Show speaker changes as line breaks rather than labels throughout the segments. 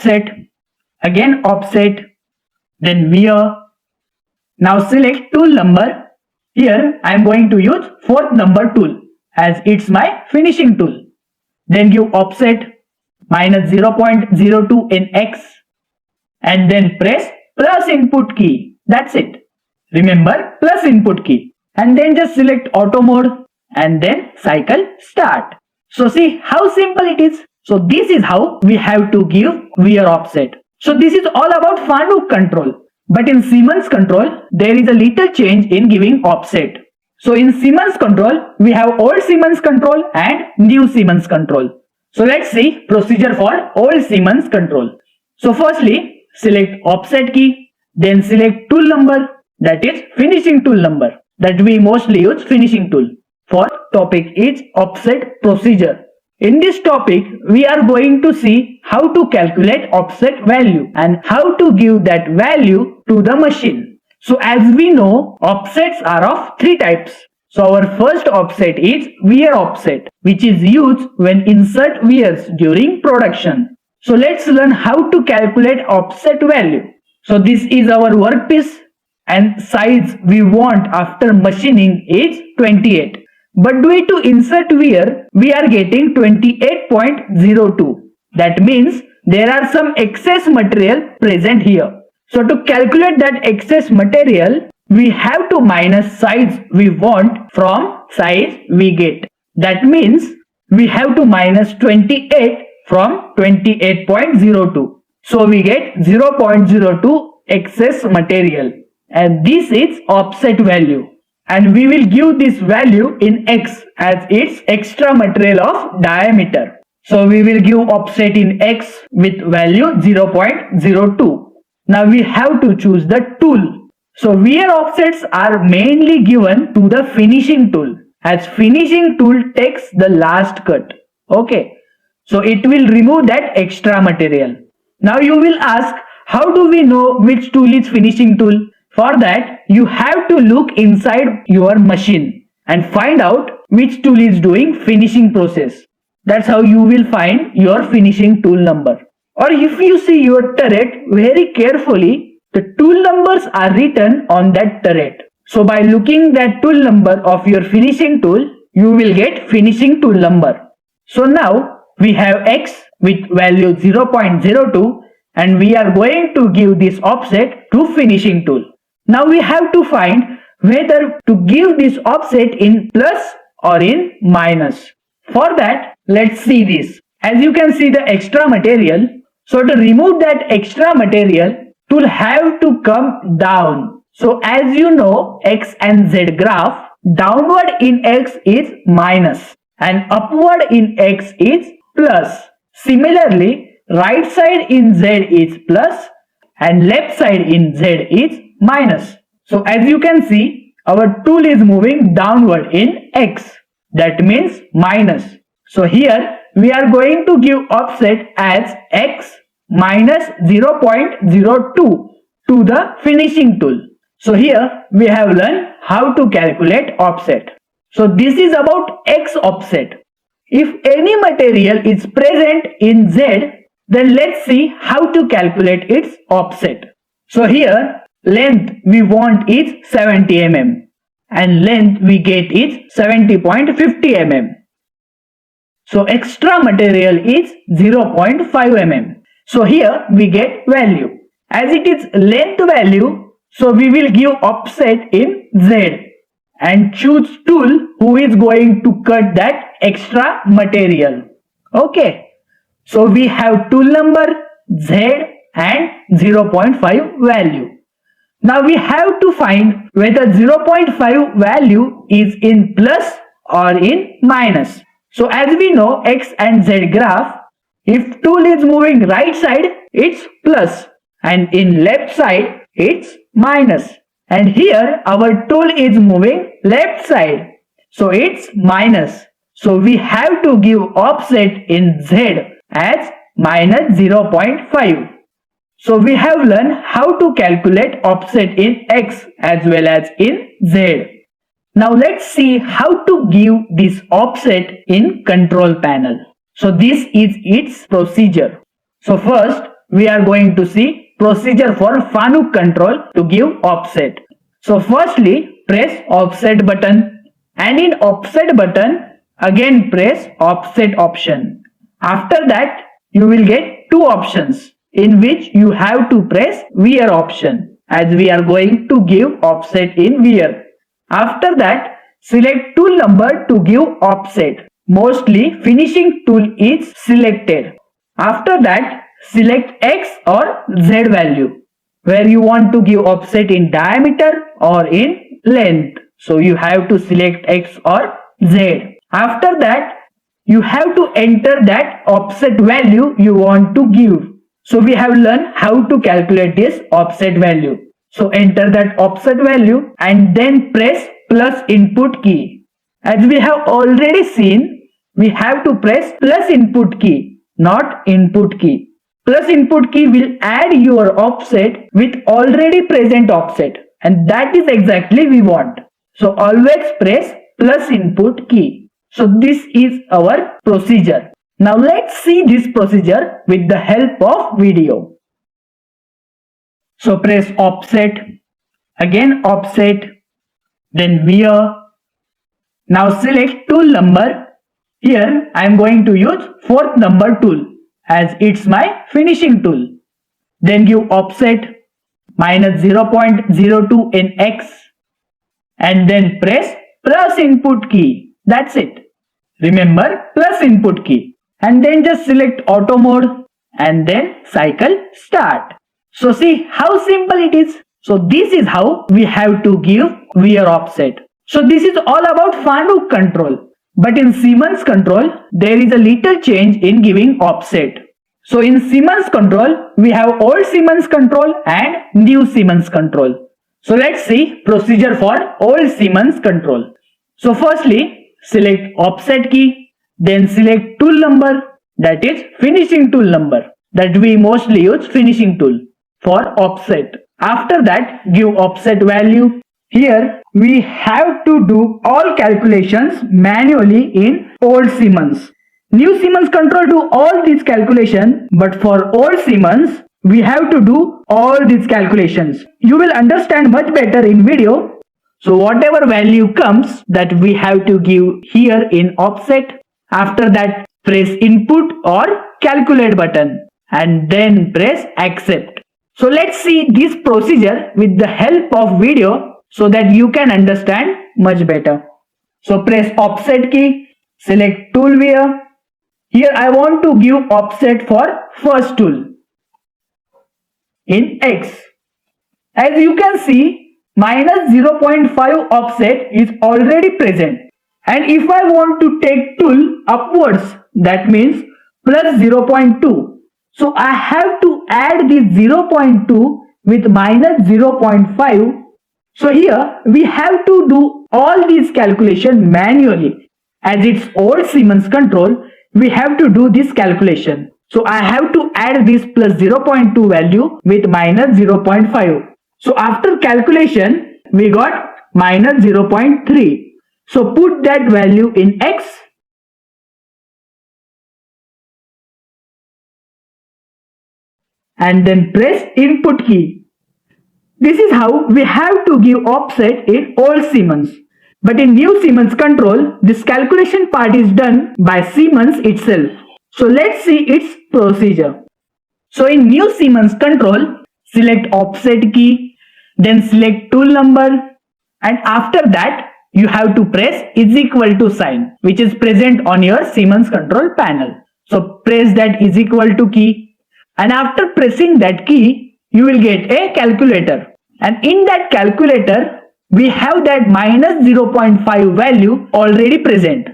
offset, again offset, then wear. Now select tool number. Here I am going to use 4th number tool as it's my finishing tool. Then give offset minus 0.02 in X and then press plus input key. That's it. Remember, plus input key. And then just select auto mode and then cycle start. So see how simple it is. So this is how we have to give wear offset. So this is all about Fanuc control. But in Siemens control, there is a little change in giving offset. So in Siemens control, we have old Siemens control and new Siemens control. So let's see procedure for old Siemens control. So firstly, select offset key, then select tool number, that is finishing tool number, that we mostly use finishing tool. For topic is offset procedure. In this topic, we are going to see how to calculate offset value and how to give that value to the machine. So as we know, offsets are of 3 types. So our first offset is wear offset, which is used when insert wears during production. So let's learn how to calculate offset value. So this is our workpiece and size we want after machining is 28. But due to insert wear, we are getting 28.02. That means there are some excess material present here. So to calculate that excess material, we have to minus size we want from size we get. That means we have to minus 28 from 28.02. So we get 0.02 excess material. And this is offset value. And we will give this value in X as its extra material of diameter. So we will give offset in X with value 0.02. Now we have to choose the tool. So wear offsets are mainly given to the finishing tool, as finishing tool takes the last cut. Okay. So it will remove that extra material. Now you will ask, how do we know which tool is finishing tool? For that, you have to look inside your machine and find out which tool is doing finishing process. That's how you will find your finishing tool number. Or if you see your turret very carefully, the tool numbers are written on that turret. So by looking that tool number of your finishing tool, you will get finishing tool number. So now we have X with value 0.02 and we are going to give this offset to finishing tool. Now we have to find whether to give this offset in plus or in minus. For that, let's see this. As you can see the extra material, so to remove that extra material, tool have to come down. So as you know, X and Z graph, downward in X is minus and upward in X is plus. Similarly, right side in Z is plus and left side in Z is minus. So as you can see, our tool is moving downward in X. That means minus. So here we are going to give offset as X minus 0.02 to the finishing tool. So here we have learned how to calculate offset. So this is about X offset. If any material is present in Z, then let's see how to calculate its offset. So here length we want is 70 mm and length we get is 70.50 mm. So extra material is 0.5 mm. So here we get value. As it is length value, so we will give offset in Z and choose tool who is going to cut that extra material. Okay. So we have tool number, Z and 0.5 value. Now we have to find whether 0.5 value is in plus or in minus. So as we know X and Z graph, if tool is moving right side, it's plus and in left side, it's minus. And here our tool is moving left side, so it's minus. So we have to give offset in Z as minus 0.5. So we have learned how to calculate offset in X as well as in Z. Now let's see how to give this offset in control panel. So this is its procedure. So first we are going to see procedure for Fanuc control to give offset. So firstly, press offset button, and in offset button, again press offset option. After that, you will get two options in which you have to press wear option, as we are going to give offset in wear. After that, select tool number to give offset. Mostly finishing tool is selected. After that, select X or Z value, where you want to give offset in diameter or in length. So you have to select X or Z. After that, you have to enter that offset value you want to give. So we have learned how to calculate this offset value. So enter that offset value and then press plus input key. As we have already seen, we have to press plus input key, not input key. Plus input key will add your offset with already present offset, and that is exactly we want. So always press plus input key. So this is our procedure. Now let's see this procedure with the help of video. So press offset, again offset, then wear. Now select tool number. Here I am going to use 4th number tool, as it's my finishing tool. Then give offset minus 0.02 in X, and then press plus input key. That's it. Remember, plus input key. And then just select auto mode and then cycle start. So see how simple it is. So this is how we have to give wear offset. So this is all about Fanuc control. But in Siemens control, there is a little change in giving offset. So in Siemens control, we have old Siemens control and new Siemens control. So let's see procedure for old Siemens control. So firstly, select offset key, then select tool number, that is finishing tool number, that we mostly use finishing tool for offset. After that, give offset value. Here we have to do all calculations manually in old Siemens. New Siemens control do all these calculations, but for old Siemens we have to do all these calculations. You will understand much better in video. So whatever value comes, that we have to give here in offset. After that, press input or calculate button and then press accept. So let's see this procedure with the help of video so that you can understand much better. So press offset key, select tool wear. Here I want to give offset for first tool in X. As you can see, minus 0.5 offset is already present. And if I want to take tool upwards, that means plus 0.2. So I have to add this 0.2 with minus 0.5. So here we have to do all these calculations manually. As it's old Siemens control, we have to do this calculation. So I have to add this plus 0.2 value with minus 0.5. So after calculation, we got minus 0.3. So put that value in X. And then press input key. This is how we have to give offset in old Siemens. But in new Siemens control, this calculation part is done by Siemens itself. So let's see its procedure. So in new Siemens control, select offset key, then select tool number, and after that you have to press is equal to sign, which is present on your Siemens control panel. So press that is equal to key, and after pressing that key, you will get a calculator. And in that calculator, we have that minus 0.5 value already present.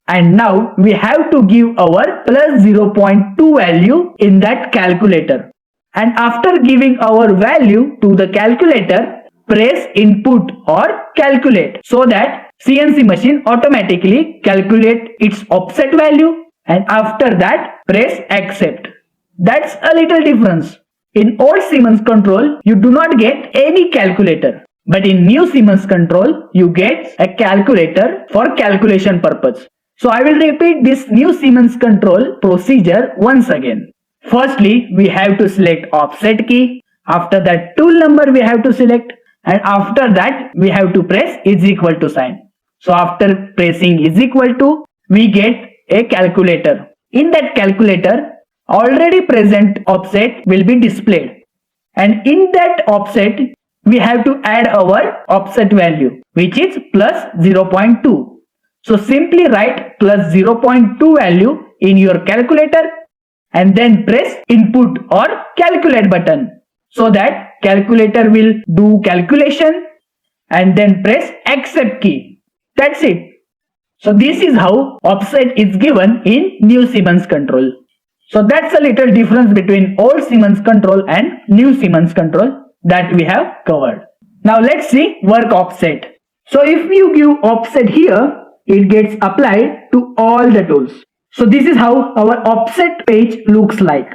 And now we have to give our plus 0.2 value in that calculator. And after giving our value to the calculator, press input or calculate, so that CNC machine automatically calculate its offset value, and after that press accept. That's a little difference. In old Siemens control, you do not get any calculator. But in new Siemens control, you get a calculator for calculation purpose. So I will repeat this new Siemens control procedure once again. Firstly, we have to select offset key. After that, tool number we have to select, and after that we have to press is equal to sign. So after pressing is equal to, we get a calculator. In that calculator, already present offset will be displayed, and in that offset we have to add our offset value, which is plus 0.2. So simply write plus 0.2 value in your calculator and then press input or calculate button, so that calculator will do calculation, and then press accept key. That's it. So this is how offset is given in new Siemens control. So that's a little difference between old Siemens control and new Siemens control that we have covered. Now let's see work offset. So if you give offset here, it gets applied to all the tools. So this is how our offset page looks like.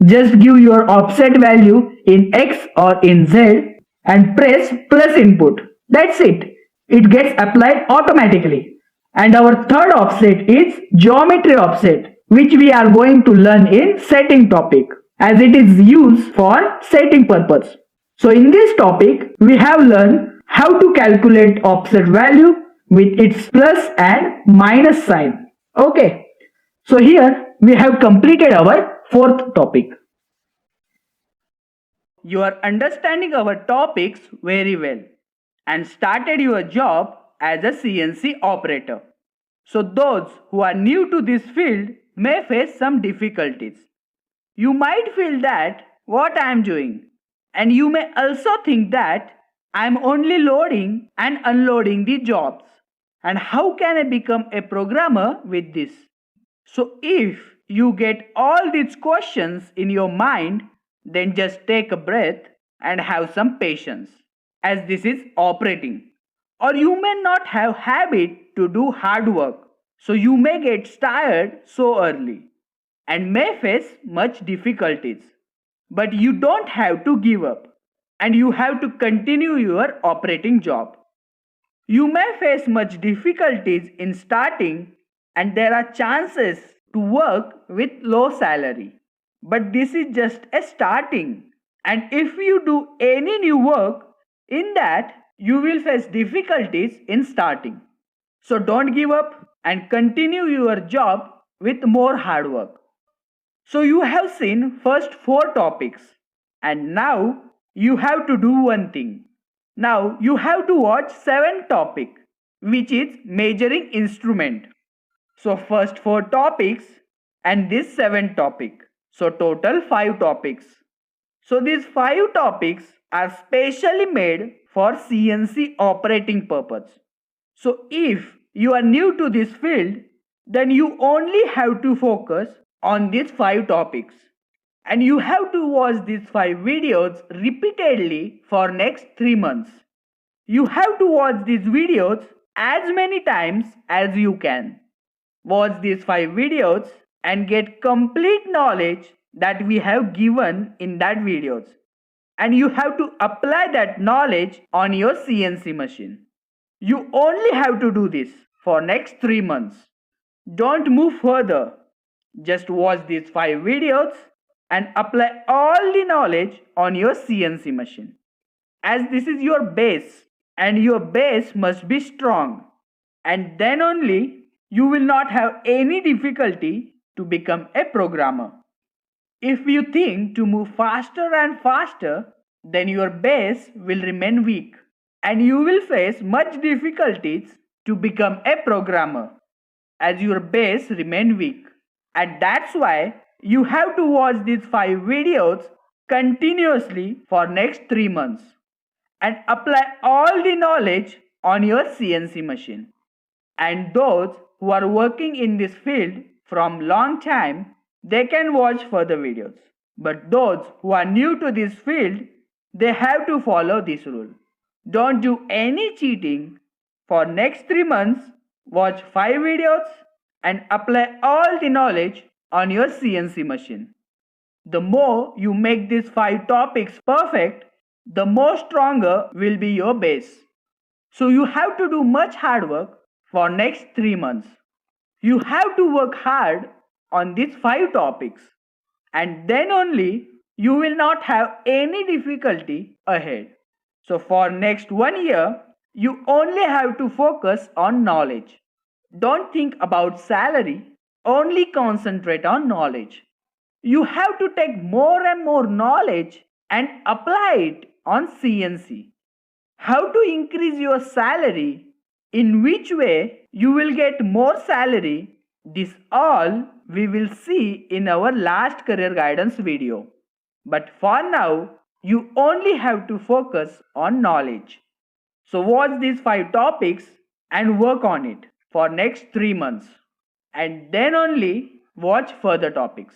Just give your offset value in X or in Z and press plus input. That's it. It gets applied automatically. And our third offset is geometry offset, which we are going to learn in setting topic, as it is used for setting purpose. So in this topic, we have learned how to calculate offset value with its plus and minus sign. Okay. So here we have completed our fourth topic. You are understanding our topics very well and started your job as a CNC operator. So those who are new to this field may face some difficulties. You might feel that what I am doing, and you may also think that I am only loading and unloading the jobs, and how can I become a programmer with this? So if you get all these questions in your mind, then just take a breath and have some patience, as this is operating. Or you may not have habit to do hard work, so you may get tired so early and may face much difficulties. But you don't have to give up, and you have to continue your operating job. You may face much difficulties in starting, and there are chances to work with low salary. But this is just a starting, and if you do any new work in that, you will face difficulties in starting. So don't give up and continue your job with more hard work. So you have seen first 4 topics, and now you have to do one thing. Now you have to watch 7th topic, which is measuring instrument. So first 4 topics and this 7th topic. So total 5 topics. So these 5 topics are specially made for CNC operating purpose. So if you are new to this field, then you only have to focus on these 5 topics. And you have to watch these 5 videos repeatedly for next 3 months. You have to watch these videos as many times as you can. Watch these 5 videos and get complete knowledge that we have given in that videos. And you have to apply that knowledge on your CNC machine. You only have to do this for next 3 months. Don't move further. Just watch these 5 videos and apply all the knowledge on your CNC machine. As this is your base, and your base must be strong, and then only you will not have any difficulty to become a programmer. If you think to move faster and faster, then your base will remain weak, and you will face much difficulties to become a programmer, as your base remain weak. And that's why you have to watch these 5 videos continuously for next 3 months and apply all the knowledge on your CNC machine. And those who are working in this field from long time, they can watch further videos. But those who are new to this field, they have to follow this rule. Don't do any cheating. For next 3 months, watch 5 videos and apply all the knowledge on your CNC machine. The more you make these 5 topics perfect, the more stronger will be your base. So you have to do much hard work for next 3 months. You have to work hard on these 5 topics. and then only you will not have any difficulty ahead. So for next 1 year, you only have to focus on knowledge. Don't think about salary, only concentrate on knowledge. You have to take more and more knowledge and apply it on CNC. How to increase your salary, in which way you will get more salary, this all we will see in our last career guidance video. But for now, you only have to focus on knowledge. So watch these 5 topics and work on it for next 3 months. And then only watch further topics.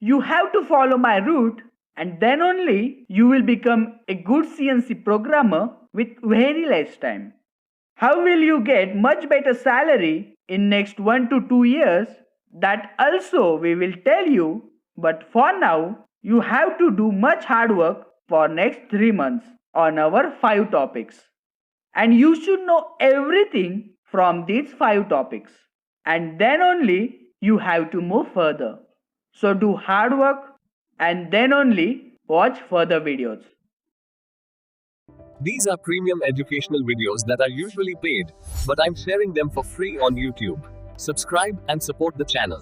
You have to follow my route, and then only you will become a good CNC programmer with very less time. How will you get much better salary in next 1 to 2 years? That also we will tell you, but for now you have to do much hard work for next 3 months on our 5 topics. And you should know everything from these 5 topics. And then only you have to move further. So do hard work and then only watch further videos.
These are premium educational videos that are usually paid, but I'm sharing them for free on YouTube. Subscribe and support the channel.